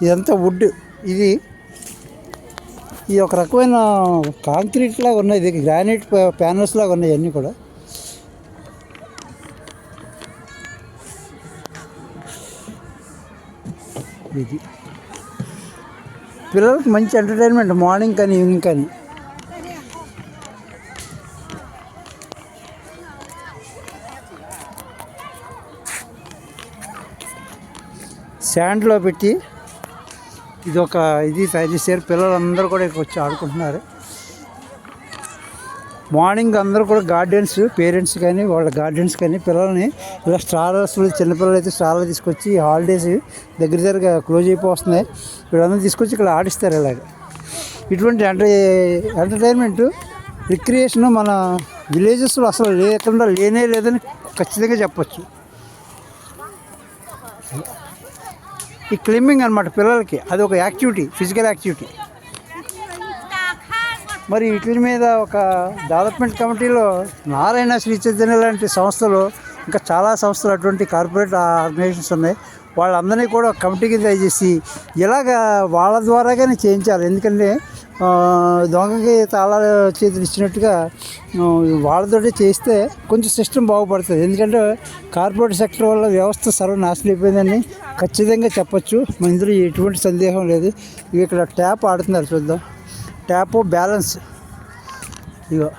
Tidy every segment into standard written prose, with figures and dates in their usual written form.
ఇదంతా వుడ్. ఇది ఒక రకమైన కాంక్రీట్ లాగా ఉన్నాయి, ఇది గ్రానైట్ ప్యానల్స్ లాగా ఉన్నాయి అన్నీ కూడా. ఇది పిల్లలకి మంచి ఎంటర్టైన్మెంట్ మార్నింగ్ కానీ ఈవినింగ్ కానీ. శాండ్లో పెట్టి ఇది తయారు చేశారు. పిల్లలందరూ కూడా ఇక్కడ వచ్చి ఆడుకుంటున్నారు. మార్నింగ్ అందరూ కూడా పేరెంట్స్ కానీ వాళ్ళ గార్డెన్స్ కానీ పిల్లల్ని ఇలా చిన్నపిల్లలు అయితే స్ట్రాలో తీసుకొచ్చి హాలిడేస్ దగ్గరగా క్లోజ్ అయిపోతున్నాయి, వీళ్ళందరూ తీసుకొచ్చి ఇక్కడ ఆడిస్తారు. ఇలాగ ఇటువంటి ఎంటర్టైన్మెంట్ రిక్రియేషన్ మన విలేజెస్లో అసలు లేకుండా లేదని ఖచ్చితంగా చెప్పచ్చు. ఈ క్లైంబింగ్ అనమాట పిల్లలకి, అది ఒక యాక్టివిటీ, ఫిజికల్ యాక్టివిటీ. మరి వీటి మీద ఒక డెవలప్మెంట్ కమిటీలో నారాయణ శ్రీ చైతన్య లాంటి సంస్థలు, ఇంకా చాలా సంస్థలు, అటువంటి కార్పొరేట్ ఆర్గనైజేషన్స్ ఉన్నాయి. వాళ్ళందరినీ కూడా కమిటీ కింద చేసి ఇలాగా వాళ్ళ ద్వారాగానే చేయించాలి. ఎందుకంటే దొంగకి తాళాలు చేతులు ఇచ్చినట్టుగా వాళ్ళతోటి చేస్తే కొంచెం సిస్టమ్ బాగుపడుతుంది. ఎందుకంటే కార్పొరేట్ సెక్టర్ వల్ల వ్యవస్థ సర్వనాశనం అయిపోయిందని ఖచ్చితంగా చెప్పచ్చు. మన ఇందులో ఎటువంటి సందేహం లేదు. ఇవి ఇక్కడ ట్యాప్ ఆడుతున్నారు, చూద్దాం. ట్యాప్ బ్యాలెన్స్, ఇగో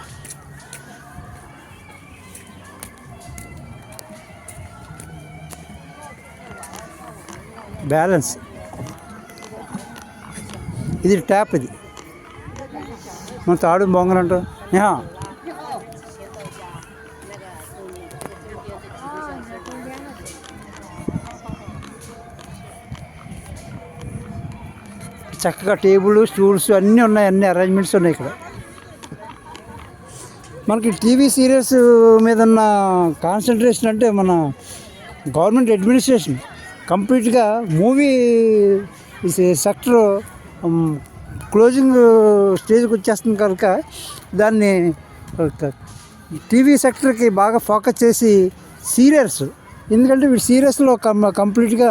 బ్యాలెన్స్, ఇది ట్యాప్. ఇది మన తాడు బొంగరంటాం. చక్కగా టేబుల్, స్టూల్స్ అన్నీ ఉన్నాయి, అన్ని అరేంజ్మెంట్స్ ఉన్నాయి ఇక్కడ. మనకి టీవీ సీరియల్స్ మీద ఉన్న కాన్సన్ట్రేషన్ అంటే మన గవర్నమెంట్ అడ్మినిస్ట్రేషన్ కంప్లీట్గా మూవీ సెక్టర్ క్లోజింగ్ స్టేజ్కి వచ్చేస్తుంది కనుక దాన్ని టీవీ సెక్టర్కి బాగా ఫోకస్ చేసి సీరియల్స్, ఎందుకంటే వీడు సీరియల్స్లో కంప్లీట్గా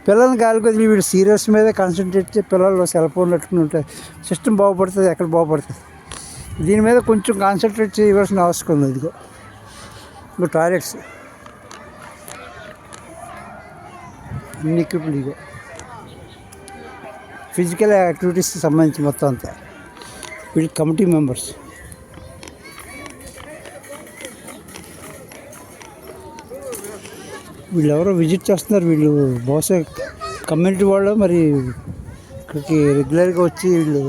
పిల్లల్ని గాలి కొద్ది వీడు సీరియల్స్ మీదే కాన్సన్ట్రేట్ చేసి పిల్లలు సెల్ ఫోన్ పెట్టుకుని ఉంటాయి. సిస్టమ్ బాగుపడుతుంది, ఎక్కడ బాగుపడుతుంది. దీని మీద కొంచెం కాన్సన్ట్రేట్ చేయవలసిన అవసరం ఉంది. ఇదిగో టాయిలెట్స్, అన్ని ఎక్విప్మెంట్, ఇగో ఫిజికల్ యాక్టివిటీస్కి సంబంధించి మొత్తం అంతా. వీళ్ళు కమిటీ మెంబర్స్. వీళ్ళు ఎవరో విజిట్ చేస్తున్నారు. వీళ్ళు బహుశా కమ్యూనిటీ వాళ్ళు, మరి ఇక్కడికి రెగ్యులర్గా వచ్చి వీళ్ళు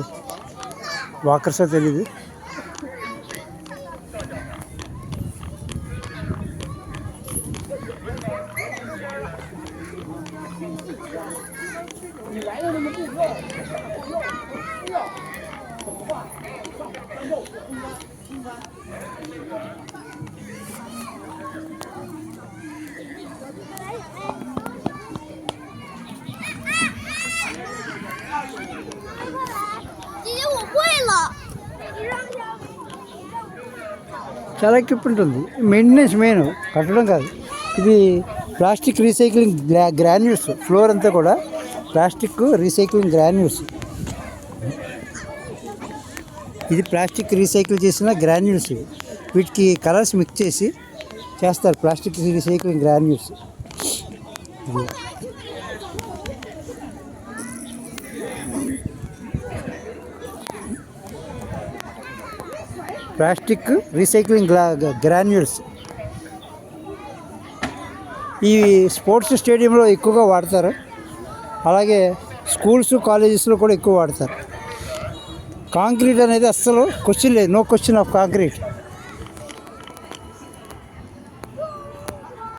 వాకర్సో తెలీదు. చాలా ఎక్విప్మెంట్ ఉంది. మెయింటెనెన్స్ మెయిన్, కట్టడం కాదు. ఇది ప్లాస్టిక్ రీసైక్లింగ్ గ్రాన్యూల్స్. ఫ్లోర్ అంతా కూడా ప్లాస్టిక్ రీసైక్లింగ్ గ్రాన్యూల్స్. ఇది ప్లాస్టిక్ రీసైకిల్ చేసిన గ్రాన్యూల్స్. వీటికి కలర్స్ మిక్స్ చేసి చేస్తారు, plastic recycling granules. Plastic recycling granules. ఈ స్పోర్ట్స్ స్టేడియంలో ఎక్కువగా వాడతారు, అలాగే స్కూల్స్ కాలేజెస్లో కూడా ఎక్కువ వాడతారు. కాంక్రీట్ అనేది అస్సలు క్వశ్చన్ లేదు, నో క్వశ్చన్ ఆఫ్ కాంక్రీట్.